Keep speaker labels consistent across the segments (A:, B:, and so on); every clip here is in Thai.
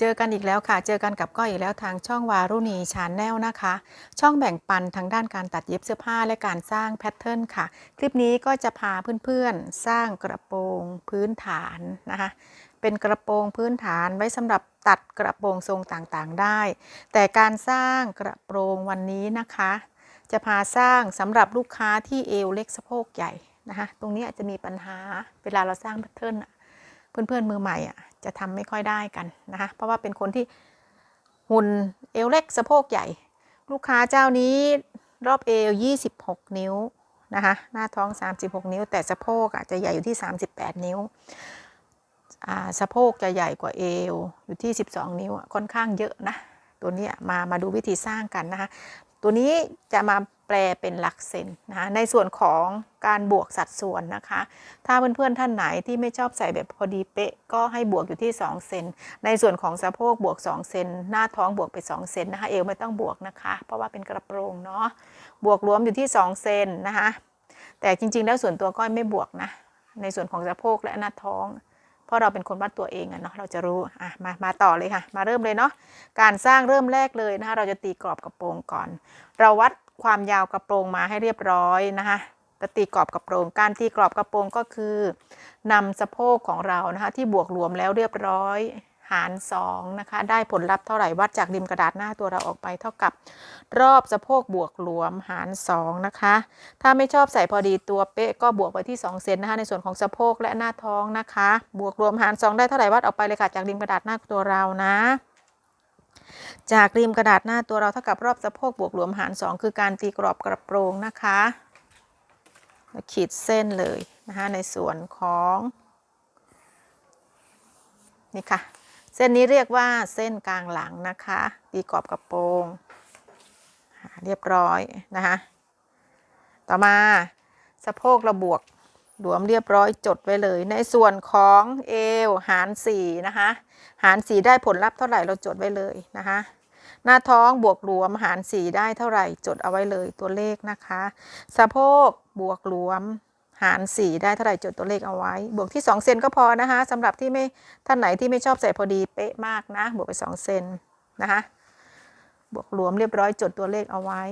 A: เจอกันอีกแล้วค่ะเจอกันกับก้อยอีกแล้วทางช่องวารุณีชาแนลนะคะช่องแบ่งปันทางด้านการตัดเย็บเสื้อผ้าและการสร้างแพทเทิร์นค่ะคลิปนี้ก็จะพาเพื่อนๆสร้างกระโปรงพื้นฐานนะคะเป็นกระโปรงพื้นฐานไว้สำหรับตัดกระโปรงทรงต่างๆได้แต่การสร้างกระโปรงวันนี้นะคะจะพาสร้างสำหรับลูกค้าที่เอวเล็กสะโพกใหญ่นะคะตรงนี้อาจจะมีปัญหาเวลาเราสร้างแพทเทิร์นเพื่อนๆมือใหม่จะทำไม่ค่อยได้กันนะคะเพราะว่าเป็นคนที่หุ่นเอวเล็กสะโพกใหญ่ลูกค้าเจ้านี้รอบเอว26นิ้วนะคะหน้าท้อง36นิ้วแต่สะโพกจะใหญ่อยู่ที่38นิ้วสะโพกจะใหญ่กว่าเอวอยู่ที่12นิ้วค่อนข้างเยอะนะตัวนี้มาดูวิธีสร้างกันนะคะตัวนี้จะมาแปลเป็นหลักเซนนะคะในส่วนของการบวกสัดส่วนนะคะถ้าเพื่อนๆท่านไหนที่ไม่ชอบใส่แบบพอดีเป๊ะก็ให้บวกอยู่ที่2เซนในส่วนของสะโพกบวก2เซนหน้าท้องบวกไป2เซนนะคะเอวไม่ต้องบวกนะคะเพราะว่าเป็นกระโปรงเนาะบวกรวมอยู่ที่2เซนนะคะแต่จริงๆแล้วส่วนตัวก้อยไม่บวกนะในส่วนของสะโพกและหน้าท้องเพราะเราเป็นคนวัดตัวเองเนาะเราจะรู้มาต่อเลยค่ะมาเริ่มเลยเนาะการสร้างเริ่มแรกเลยนะคะเราจะตีกรอบกระโปรงก่อนเราวัดความยาวกระโปรงมาให้เรียบร้อยนะคะจะตีกรอบกระโปรงการตีกรอบกระโปรงก็คือนำสะโพกของเรานะคะที่บวกรวมแล้วเรียบร้อยหาร2นะคะได้ผลลัพธ์เท่าไหร่วัดจากริมกระดาษหน้าตัวเราออกไปเท่ากับรอบสะโพกบวกรวมหาร2นะคะถ้าไม่ชอบใส่พอดีตัวเป๊ะก็บวกไปที่2เซนนะคะในส่วนของสะโพกและหน้าท้องนะคะบวกรวมหาร2ได้เท่าไหร่วัดออกไปเลยค่ะจากริมกระดาษหน้าตัวเรานะจากริมกระดาษหน้าตัวเราเท่ากับรอบสะโพกบวกรวมหาร2คือการตีกรอบกระโปรงนะคะขีดเส้นเลยนะคะในส่วนของนี่ค่ะเส้นนี้เรียกว่าเส้นกลางหลังนะคะตีกรอบกระโปรงเรียบร้อยนะคะต่อมาสะโพกเราบวกรวมเรียบร้อยจดไว้เลยในส่วนของเอวหาร4นะคะหาร4ได้ผลลัพธ์เท่าไหร่เราจดไว้เลยนะคะหน้าท้องบวกรวมหาร4ได้เท่าไหร่จดเอาไว้เลยตัวเลขนะคะสะโพกบวกรวมหาร4ได้เท่าไหร่จดตัวเลขเอาไว้บวกที่2เซนก็พอนะคะสำหรับที่ไม่ท่านไหนที่ไม่ชอบใส่พอดีเป๊ะมากนะบวกไป2เซนนะคะบวกรวมเรียบร้อยจดตัวเลขเอาไว้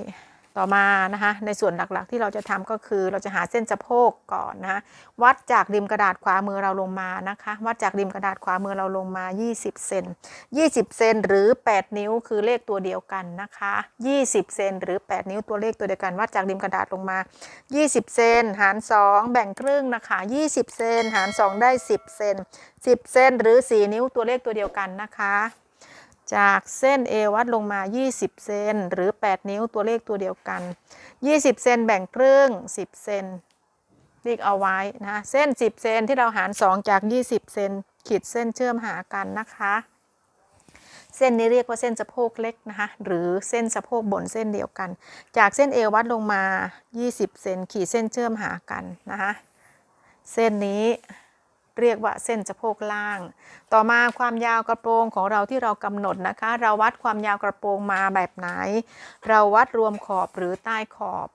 A: ต่อมานะคะในส่วนหลักๆที่เราจะทำก็คือเราจะหาเส้นสะโพกก่อนนะวัดจากริมกระดาษขวามือเราลงมานะคะวัดจากริมกระดาษขวามือเราลงมา20เซน20เซนหรือ8นิ้วคือเลขตัวเดียวกันนะคะ20เซนหรือ8นิ้วตัวเลขตัวเดียวกันวัดจากริมกระดาษลงมา20เซนหาร2แบ่งครึ่งนะคะ20เซนหาร2ได้10เซน10เซนหรือ4นิ้วตัวเลขตัวเดียวกันนะคะจากเส้นเอววัดลงมา20เซนหรือ8นิ้วตัวเลขตัวเดียวกัน20เซนแบ่งครึ่ง10เซนเลขเอาไว้นะเส้น10เซนที่เราหาร2จาก20เซนขีดเส้นเชื่อมหากันนะคะเส้นนี้เรียกว่าเส้นสะโพกเล็กนะคะหรือเส้นสะโพกบนเส้นเดียวกันจากเส้นเอววัดลงมา20เซนขีดเส้นเชื่อมหากันนะคะเส้นนี้เรียกว่าเส้นสะโพกล่างต่อมาความยาวกระโปรงของเราที่เรากำหนดนะคะเราวัดความยาวกระโปรงมาแบบไหนเราวัดรวมขอบหรือใต้ขอบ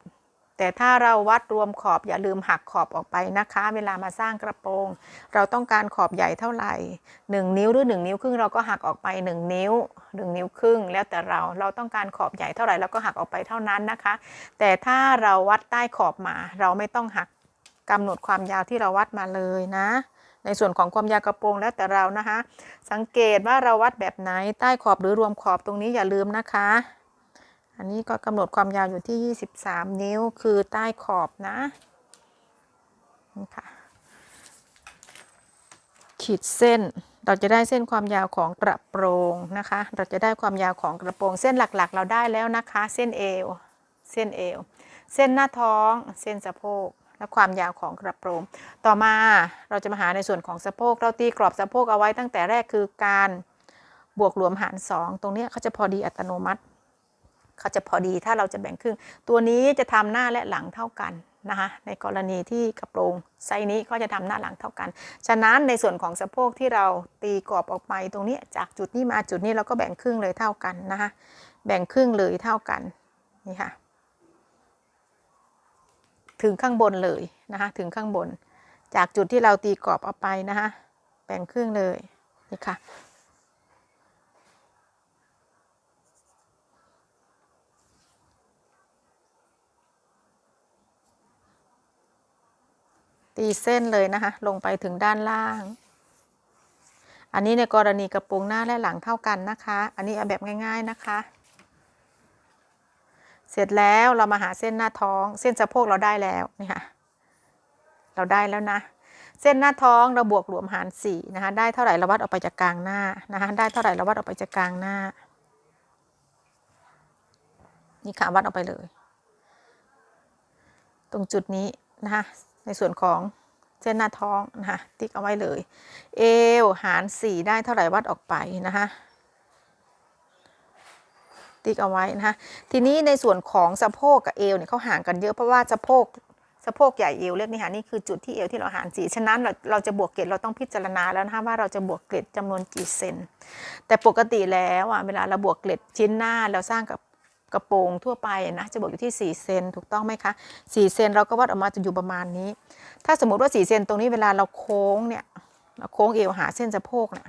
A: แต่ถ้าเราวัดรวมขอบอย่าลืมหักขอบออกไปนะคะเวลามาสร้างกระโปรงเราต้องการขอบใหญ่เท่าไหร่1นิ้วหรือ1นิ้วครึ่งเราก็หักออกไป1นิ้ว1นิ้วครึ่งแล้วแต่เราต้องการขอบใหญ่เท่าไหร่เราก็หักออกไปเท่านั้นนะคะแต่ถ้าเราวัดใต้ขอบมาเราไม่ต้องหักกำหนดความยาวที่เราวัดมาเลยนะในส่วนของความยาวกระโปรงแล้วแต่เรานะคะสังเกตว่าเราวัดแบบไหนใต้ขอบหรือรวมขอบตรงนี้อย่าลืมนะคะอันนี้ก็กำหนดความยาวอยู่ที่23นิ้วคือใต้ขอบนะนี่ค่ะขีดเส้นเราจะได้เส้นความยาวของกระโปรงนะคะเราจะได้ความยาวของกระโปรงเส้นหลักๆเราได้แล้วนะคะเส้นเอวเส้นหน้าท้องเส้นสะโพกและความยาวของกระโปรงต่อมาเราจะมาหาในส่วนของสะโพกเราตีกรอบสะโพกเอาไว้ตั้งแต่แรกคือการบวกรวมหาร2ตรงนี้เขาจะพอดีอัตโนมัติเขาจะพอดีถ้าเราจะแบ่งครึ่งตัวนี้จะทำหน้าและหลังเท่ากันนะคะในกรณีที่กระโปรงไซส์นี้ก็จะทำหน้าหลังเท่ากันฉะนั้นในส่วนของสะโพกที่เราตีกรอบออกไปตรงนี้จากจุดนี้มาจุดนี้เราก็แบ่งครึ่งเลยเท่ากันนะคะแบ่งครึ่งเลยเท่ากันนี่ค่ะถึงข้างบนเลยนะคะถึงข้างบนจากจุดที่เราตีกรอบเอาไปนะคะแบ่งครึ่งเลยนี่ค่ะ ตีเส้นเลยนะคะลงไปถึงด้านล่างอันนี้ในกรณีกระโปรงหน้าและหลังเท่ากันนะคะอันนี้เอาแบบง่ายๆนะคะเสร็จแล้วเรามาหาเส้นหน้าท้องเส้นสะโพกเราได้แล้วนี่ค่ะเราได้แล้วนะเส้นหน้าท้องเราบวกรวมหาร4นะคะได้เท่าไหร่เราวัดออกไปจากกลางหน้านะคะได้เท่าไหร่เราวัดออกไปจากกลางหน้านี่ค่ะวัดออกไปเลยตรงจุดนี้นะคะในส่วนของเส้นหน้าท้องนะคะติ๊กเอาไว้เลยเอวหาร4ได้เท่าไหร่วัดออกไปนะคะติ๊กเอาไว้นะคะทีนี้ในส่วนของสะโพกกับเอวเนี่ยเขาห่างกันเยอะเพราะว่าสะโพกใหญ่เอวเล็กนี่ค่ะนี่คือจุดที่เอวที่เราหาร4ฉะนั้นเราจะบวกเกรดเราต้องพิจารณาแล้วนะคะว่าเราจะบวกเกรดจำนวนกี่เซนแต่ปกติแล้วเวลาเราบวกเกรดชิ้นหน้าเราสร้างกับกระโปรงทั่วไปนะจะบวกอยู่ที่4เซนถูกต้องไหมคะ4เซนเราก็วัดออกมาจะอยู่ประมาณนี้ถ้าสมมติว่า4เซนตรงนี้เวลาเราโค้งเนี่ยเราโค้งเอวหาเส้นสะโพกเนี่ย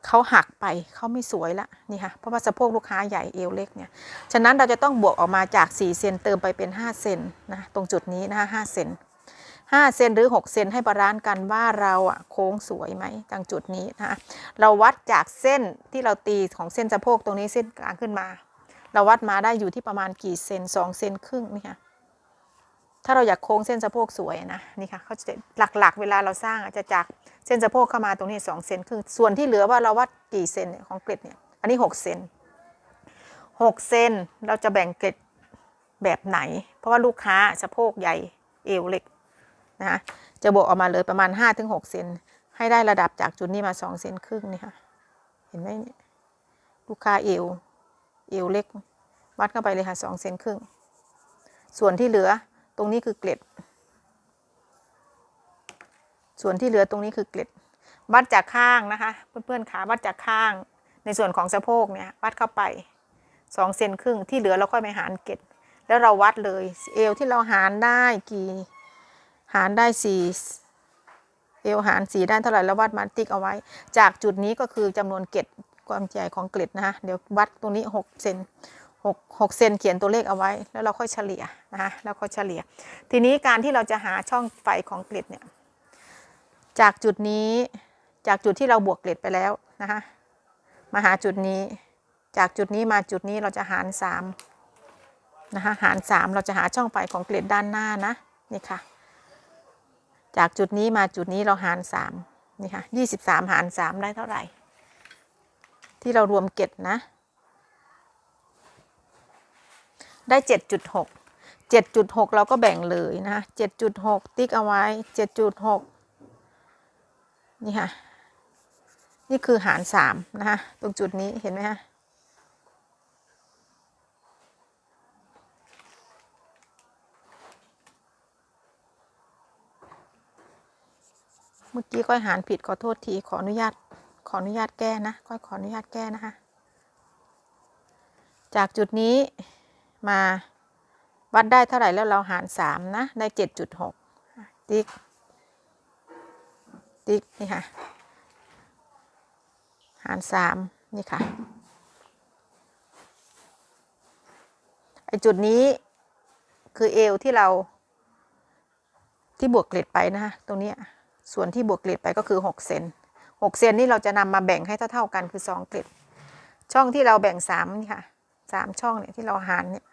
A: เขาหักไปเขาไม่สวยละนี่ค่ะเพราะว่าสะโพกลูกค้าใหญ่เอวเล็กเนี่ยฉะนั้นเราจะต้องบวกออกมาจาก4เซนเติมไปเป็น5เซนนะตรงจุดนี้นะคะ5เซน5เซนหรือ6เซนให้บาลานซ์กันว่าเราโค้งสวยไหมตรงจุดนี้นะคะเราวัดจากเส้นที่เราตีของเส้นสะโพกตรงนี้เส้นกลางขึ้นมาเราวัดมาได้อยู่ที่ประมาณกี่เซน2เซนครึ่งนี่ค่ะถ้าเราอยากโค้งเส้นสะโพกสวยนะนี่ค่ะเขาจะหลักๆเวลาเราสร้างจะจากเส้นสะโพกเข้ามาตรงนี้2เซนครึ่งส่วนที่เหลือว่าเราวัดกี่เซนของเกล็ดเนี่ยอันนี้6เซน6เซนเราจะแบ่งเกล็ดแบบไหนเพราะว่าลูกค้าสะโพกใหญ่เอวเล็กนะคะจะบวกออกมาเลยประมาณ 5-6 เซนให้ได้ระดับจากจุดนี้มา2เซนครึ่งนี่ค่ะเห็นไหมเนี่ยลูกค้าเอวเล็กวัดเข้าไปเลยค่ะ2เซนครึ่งส่วนที่เหลือตรงนี้คือเกล็ดส่วนที่เหลือตรงนี้คือเกล็ดวัดจากข้างนะคะเพื่อนๆขาวัดจากข้างในส่วนของสะโพกเนี่ยวัดเข้าไป2เซนครึ่งที่เหลือเราค่อยไปหารเกล็ดแล้วเราวัดเลยเอวที่เราหารได้หารได้4เอวหาร4ได้เท่าไหร่แล้ววัดมาติ๊กเอาไว้จากจุดนี้ก็คือจำนวนเกล็ดความใหญ่ของเกล็ดนะคะเดี๋ยววัดตรงนี้6เซน6เซนเขียนตัวเลขเอาไว้แล้วเราค่อยเฉลี่ยนะคะแล้วค่อยเฉลี่ยทีนี้การที่เราจะหาช่องไฟของเกล็ดเนี่ยจากจุดนี้จากจุดที่เราบวกเกล็ดไปแล้วนะคะมาหาจุดนี้จากจุดนี้มาจุดนี้เราจะหาร3นะคะหาร3เราจะหาช่องไฟของเกล็ดด้านหน้านะนี่ค่ะจากจุดนี้มาจุดนี้เราหาร3นี่ค่ะ23หาร3ได้เท่าไหร่ที่เรารวมเกล็ดนะได้ 7.6 เราก็แบ่งเลยนะ 7.6 ติ๊กเอาไว้ 7.6 นี่ค่ะนี่คือหาร3นะคะตรงจุดนี้เห็นไหมคะเมื่อกี้ก้อยหารผิดขอโทษทีขออนุญาตแก้นะก้อยขออนุญาตแก้นะคะจากจุดนี้มาวัดได้เท่าไหร่แล้วเราหาร3นะได้ 7.6 ติ๊กนี่ค่ะหาร3นี่ค่ะไอจุดนี้คือเอวที่เราที่บวกเกล็ดไปนะคะตรงนี้ส่วนที่บวกเกล็ดไปก็คือ6เซน6เซนนี่เราจะนำมาแบ่งให้เท่ากันคือ2เกล็ดช่องที่เราแบ่ง3นี่ค่ะ3ช่องเนี่ยที่เราหารเนี่ย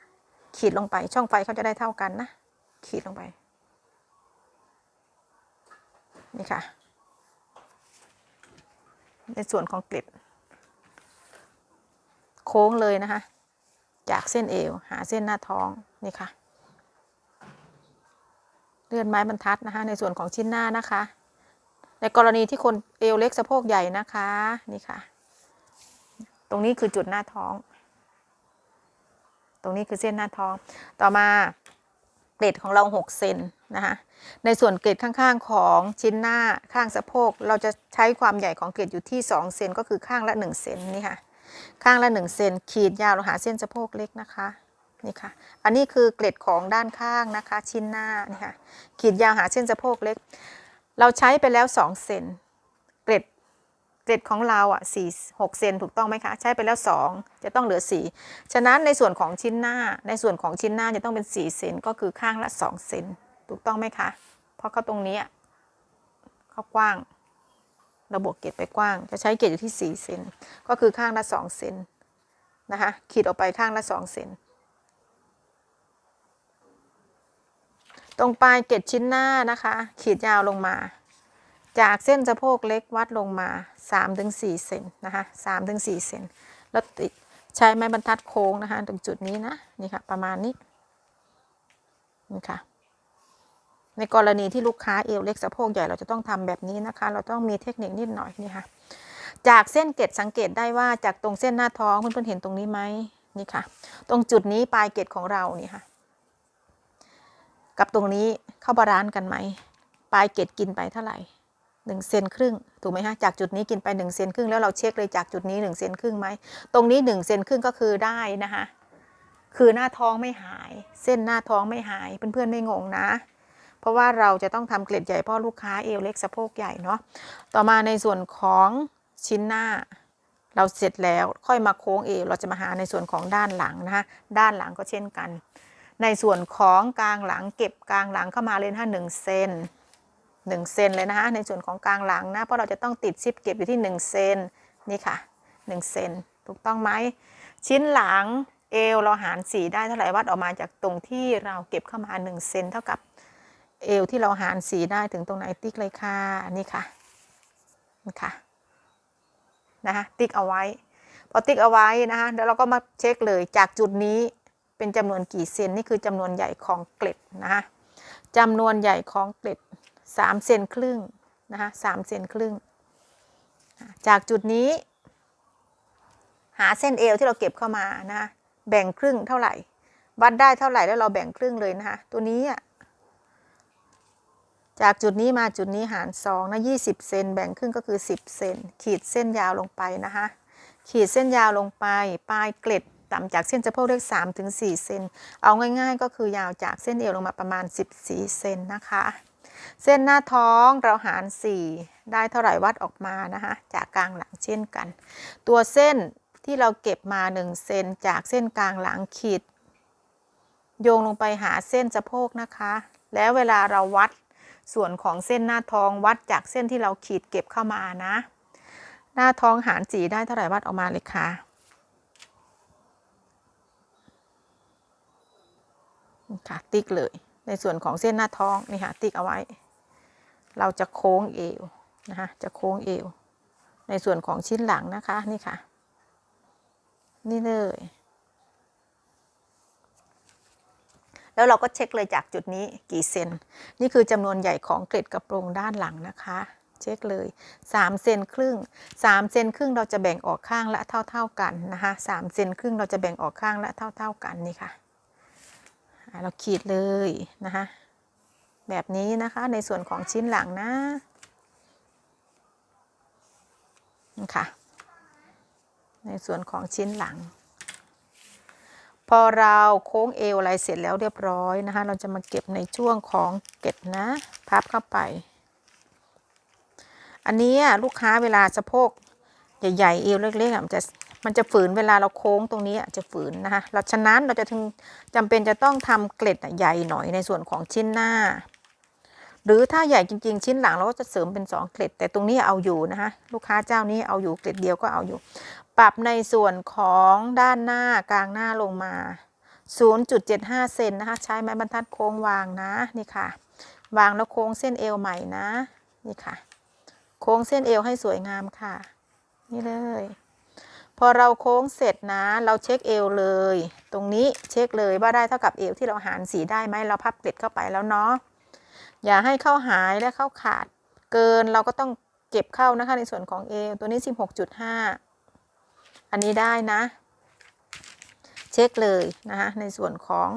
A: ขีดลงไปช่องไฟเขาจะได้เท่ากันนะขีดลงไปนี่ค่ะในส่วนของเกล็ดโค้งเลยนะคะจากเส้นเอวหาเส้นหน้าท้องนี่ค่ะเลื่อนไม้บรรทัดนะคะในส่วนของชิ้นหน้านะคะในกรณีที่คนเอวเล็กสะโพกใหญ่นะคะนี่ค่ะตรงนี้คือจุดหน้าท้องตรงนี้คือเส้นหน้าท้องต่อมาเกล็ดของเรา6เซนนะคะในส่วนเกล็ดข้างๆของชิ้นหน้าข้างสะโพกเราจะใช้ความใหญ่ของเกล็ดอยู่ที่2เซนก็คือข้างละ1เซนนี่ค่ะข้างละ1เซนขีดยาวเราหาเส้นสะโพกเล็กนะคะนี่ค่ะอันนี้คือเกล็ดของด้านข้างนะคะชิ้นหน้านี่ค่ะขีดยาวหาเส้นสะโพกเล็กเราใช้ไปแล้ว2เซนเกล็ดของเรา6เซนถูกต้องไหมคะใช้ไปแล้ว2จะต้องเหลือ4ฉะนั้นในส่วนของชิ้นหน้าจะต้องเป็น4เซนก็คือข้างละ2เซนถูกต้องไหมคะ เพราะเขาตรงนี้เขากว้างเราบวกเกรดไปกว้างจะใช้เกรดอยู่ที่4 เซนก็คือข้างละ2 เซนนะคะขีดออกไปข้างละ2 เซนตรงปลายเกรดชิ้นหน้านะคะขีดยาวลงมาจากเส้นสะโพกเล็กวัดลงมา 3-4 เซนนะคะ3-4 เซนแล้วติดใช้ไม้บรรทัดโค้งนะคะตรงจุดนี้นะนี่ค่ะประมาณนี้นี่ค่ะในกรณีที่ลูกค้าเอวเล็กสะโพกใหญ่เราจะต้องทำแบบนี้นะคะเราต้องมีเทคนิคนิดหน่อยนี่ค่ะจากเส้นเกล็ดสังเกตได้ว่าจากตรงเส้นหน้าท้องเพื่อนๆเห็นตรงนี้ไหมนี่ค่ะตรงจุดนี้ปลายเกล็ดของเรานี่ค่ะกับตรงนี้เข้าบาลานซ์กันไหมปลายเกล็ดกินไปเท่าไหร่1 เซนครึ่งถูกไหมคะจากจุดนี้กินไป1 เซนครึ่งแล้วเราเช็คเลยจากจุดนี้1 เซนครึ่งไหมตรงนี้1 เซนครึ่งก็คือได้นะคะคือหน้าท้องไม่หายเส้นหน้าท้องไม่หายเพื่อนๆไม่งงนะเพราะว่าเราจะต้องทำเกล็ดใหญ่เพราะลูกค้าเอวเล็กสะโพกใหญ่เนาะต่อมาในส่วนของชิ้นหน้าเราเสร็จแล้วค่อยมาโค้งเอวเราจะมาหาในส่วนของด้านหลังนะคะด้านหลังก็เช่นกันในส่วนของกลางหลังเก็บกลางหลังเข้ามาเลยนะคะ1 เซน1 เซนเลยนะคะในส่วนของกลางหลังนะเพราะเราจะต้องติดซิปเก็บอยู่ที่1 เซนนี่ค่ะ1 เซนถูกต้องไหมชิ้นหลังเอวเราหาร4ได้เท่าไหร่วัดออกมาจากตรงที่เราเก็บเข้ามา1 เซนเท่ากับเอวที่เราหาร4ได้ถึงตรงไหนติ๊กเลยค่ะนี่ค่ะนี่ค่ะนะคะติ๊กเอาไว้พอติ๊กเอาไว้นะคะเดี๋ยวเราก็มาเช็คเลยจากจุดนี้เป็นจำนวนกี่เซนนี่คือจำนวนใหญ่ของเกล็ดนะคะจำนวนใหญ่ของเกล็ด3 เซนครึ่งนะคะ3 เซนครึ่งจากจุดนี้หาเส้นเอวที่เราเก็บเข้ามานะแบ่งครึ่งเท่าไหร่วัดได้เท่าไหร่แล้วเราแบ่งครึ่งเลยนะคะตัวนี้จากจุดนี้มาจุดนี้หาร2นะ20 เซนแบ่งครึ่งก็คือ10 เซนขีดเส้นยาวลงไปนะคะขีดเส้นยาวลงไปปลายเกล็ดต่ำจากเส้นสะโพกเลข3-4 เซนเอาง่ายๆก็คือยาวจากเส้นเอวลงมาประมาณ14 เซนนะคะเส้นหน้าท้องเราหาร4ได้เท่าไหร่วัดออกมานะคะจากกลางหลังเช่นกันตัวเส้นที่เราเก็บมา1 เซนจากเส้นกลางหลังขีดโยงลงไปหาเส้นสะโพกนะคะแล้วเวลาเราวัดส่วนของเส้นหน้าท้องวัดจากเส้นที่เราขีดเก็บเข้ามานะหน้าท้องหาร4ได้เท่าไหร่วัดออกมาเลยค่ะค่ะติ๊กเลยในส่วนของเส้นหน้าท้องนี่ค่ะติ๊กเอาไว้เราจะโค้งเอวนะคะจะโค้งเอวในส่วนของชิ้นหลังนะคะนี่ค่ะนี่เลยแล้วเราก็เช็คเลยจากจุดนี้กี่เซนนี่คือจำนวนใหญ่ของเกล็ดกระโปรงด้านหลังนะคะเช็คเลย3 เซนครึ่ง3 เซนครึ่งเราจะแบ่งออกข้างละเท่ากันนะคะ3 เซนครึ่งเราจะแบ่งออกข้างละเท่ากันนี่ค่ะเราขีดเลยนะคะแบบนี้นะคะในส่วนของชิ้นหลังนะค่ะในส่วนของชิ้นหลังพอเราโค้งเอวอะไรเสร็จแล้วเรียบร้อยนะคะเราจะมาเก็บในช่วงของเกล็ดนะพับเข้าไปอันนี้ลูกค้าเวลาสะโพกใหญ่ๆเอวเล็กๆมันจะฝืนเวลาเราโค้งตรงนี้จะฝืนนะคะฉะนั้นเราจะจำเป็นจะต้องทำเกล็ดใหญ่หน่อยในส่วนของชิ้นหน้าหรือถ้าใหญ่จริงๆชิ้นหลังเราก็จะเสริมเป็น2 เกล็ดแต่ตรงนี้เอาอยู่นะคะลูกค้าเจ้านี้เอาอยู่เกล็ดเดียวก็เอาอยู่ปรับในส่วนของด้านหน้ากลางหน้าลงมา 0.75 เซนนะคะใช้ไม้บรรทัดโค้งวางนะนี่ค่ะวางแล้วโค้งเส้นเอวใหม่นะนี่ค่ะโค้งเส้นเอวให้สวยงามค่ะนี่เลยพอเราโค้งเสร็จนะเราเช็คเอวเลยตรงนี้เช็คเลยว่าได้เท่ากับเอวที่เราหาร4ได้ไหมเราพับเกล็ดเข้าไปแล้วเนาะอย่าให้เข้าหายและเข้าขาดเกินเราก็ต้องเก็บเข้านะคะในส่วนของเอวตัวนี้ 16.5 อันนี้ได้นะเช็คเลยนะคะในส่วนของ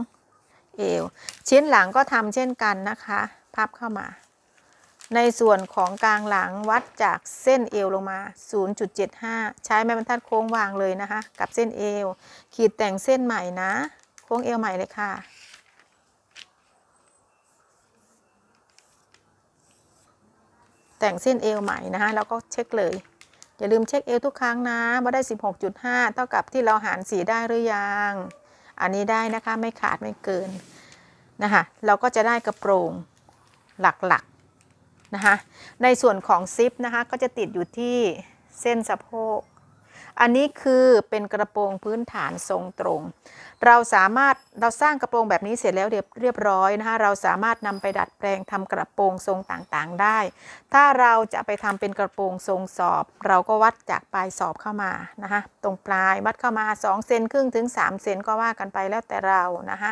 A: เอวชิ้นหลังก็ทำเช่นกันนะคะพับเข้ามาในส่วนของกลางหลังวัดจากเส้นเอวลงมา 0.75 ใช้ไม้บรรทัดโค้งวางเลยนะคะกับเส้นเอวขีดแต่งเส้นใหม่นะโค้งเอวใหม่เลยค่ะแต่งเส้นเอวใหม่นะคะแล้วก็เช็คเลยอย่าลืมเช็คเอวทุกครั้งนะว่าได้ 16.5 เท่ากับที่เราหาร4ได้หรือยังอันนี้ได้นะคะไม่ขาดไม่เกินนะคะเราก็จะได้กระโปรง หลักๆนะคะในส่วนของซิปนะคะก็จะติดอยู่ที่เส้นสะโพกอันนี้คือเป็นกระโปรงพื้นฐานทรงตรงเราสร้างกระโปรงแบบนี้เสร็จแล้วเรียบร้อยนะคะเราสามารถนำไปดัดแปลงทำกระโปรงทรงต่างๆได้ถ้าเราจะไปทำเป็นกระโปรงทรงสอบเราก็วัดจากปลายสอบเข้ามานะคะตรงปลายวัดเข้ามา2 เซนครึ่งถึง3 เซนก็ว่ากันไปแล้วแต่เรานะคะ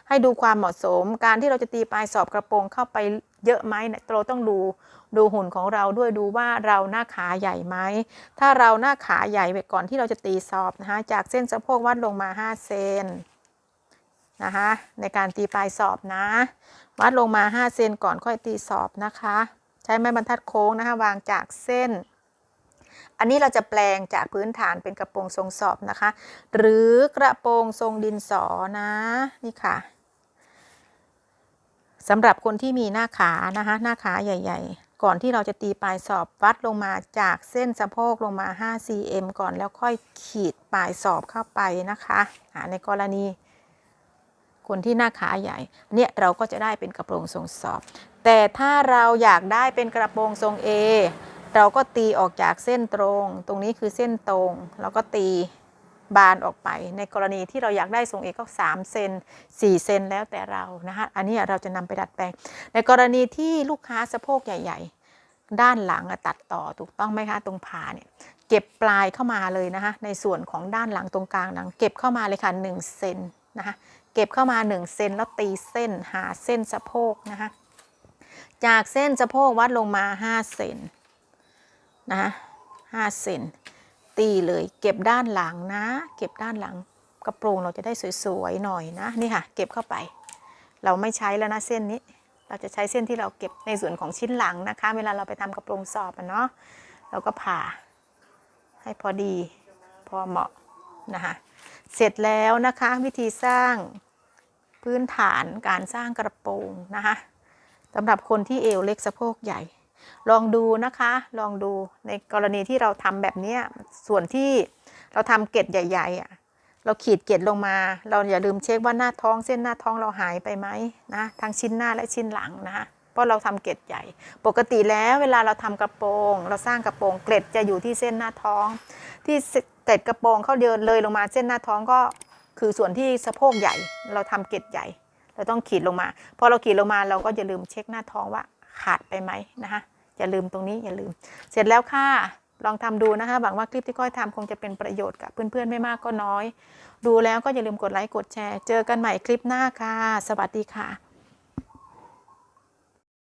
A: ให้ดูความเหมาะสมการที่เราจะตีปลายสอบกระโปรงเข้าไปเยอะไหมเนี่ยเราต้องดูหุ่นของเราด้วยดูว่าเราหน้าขาใหญ่ไหมถ้าเราหน้าขาใหญ่ไปก่อนที่เราจะตีสอบนะคะจากเส้นสะโพกวัดลงมา5 เซนนะคะในการตีปลายสอบนะวัดลงมา5 เซนก่อนค่อยตีสอบนะคะใช้ไม้บรรทัดโค้งนะคะวางจากเส้นอันนี้เราจะแปลงจากพื้นฐานเป็นกระโปรงทรงสอบนะคะหรือกระโปรงทรงดินสอนะนี่ค่ะสำหรับคนที่มีหน้าขานะคะหน้าขาใหญ่ๆก่อนที่เราจะตีปลายสอบวัดลงมาจากเส้นสะโพกลงมา5 cm ก่อนแล้วค่อยขีดปลายสอบเข้าไปนะคะในกรณีคนที่หน้าขาใหญ่เนี่ยเราก็จะได้เป็นกระโปรงทรงสอบแต่ถ้าเราอยากได้เป็นกระโปรงทรง A เราก็ตีออกจากเส้นตรงนี้คือเส้นตรงเราก็ตีบานออกไปในกรณีที่เราอยากได้ทรง A ก็3 เซน4 เซนแล้วแต่เรานะคะอันนี้เราจะนำไปดัดแปลงในกรณีที่ลูกค้าสะโพกใหญ่ๆด้านหลังตัดต่อถูกต้องไหมคะตรงผ่าเนี่ยเก็บปลายเข้ามาเลยนะคะในส่วนของด้านหลังตรงกลางหลังเก็บเข้ามาเลยค่ะ1 เซนนะคะเก็บเข้ามา1 เซนแล้วตีเส้นหาเส้นสะโพกนะคะจากเส้นสะโพกวัดลงมา5 เซนนะคะ5 เซนตีเลยเก็บด้านหลังนะเก็บด้านหลังกระโปรงเราจะได้สวยๆหน่อยนะนี่ค่ะเก็บเข้าไปเราไม่ใช้แล้วนะเส้นนี้เราจะใช้เส้นที่เราเก็บในส่วนของชิ้นหลังนะคะเวลาเราไปทำกระโปรงสอบเนาะเราก็ผ่าให้พอดีพอเหมาะนะคะเสร็จแล้วนะคะวิธีสร้างพื้นฐานการสร้างกระโปรงนะคะสำหรับคนที่เอวเล็กสะโพกใหญ่ลองดูนะคะลองดูในกรณีที่เราทำแบบนี้ส่วนที่เราทำเกล็ดใหญ่ๆเราขีดเกล็ดลงมาเราอย่าลืมเช็คว่าหน้าท้องเส้นหน้าท้องเราหายไปไหมนะทั้งชิ้นหน้าและชิ้นหลังนะคะเพราะเราทำเกล็ดใหญ่ปกติแล้วเวลาเราทำกระโปรงเราสร้างกระโปรงเกล็ดจะอยู่ที่เส้นหน้าท้องที่เกล็ดกระโปรงเขาเดินเลยลงมาเส้นหน้าท้องก็คือส่วนที่สะโพกใหญ่เราทำเกล็ดใหญ่เราต้องขีดลงมาพอเราขีดลงมาเราก็อย่าลืมเช็คหน้าท้องว่าขาดไปไหมนะคะอย่าลืมตรงนี้อย่าลืมเสร็จแล้วค่ะลองทำดูนะคะหวังว่าคลิปที่ก้อยทำคงจะเป็นประโยชน์กับเพื่อนๆไม่มากก็น้อยดูแล้วก็อย่าลืมกดไลค์กดแชร์เจอกันใหม่คลิปหน้าค่ะสวัสดีค่ะ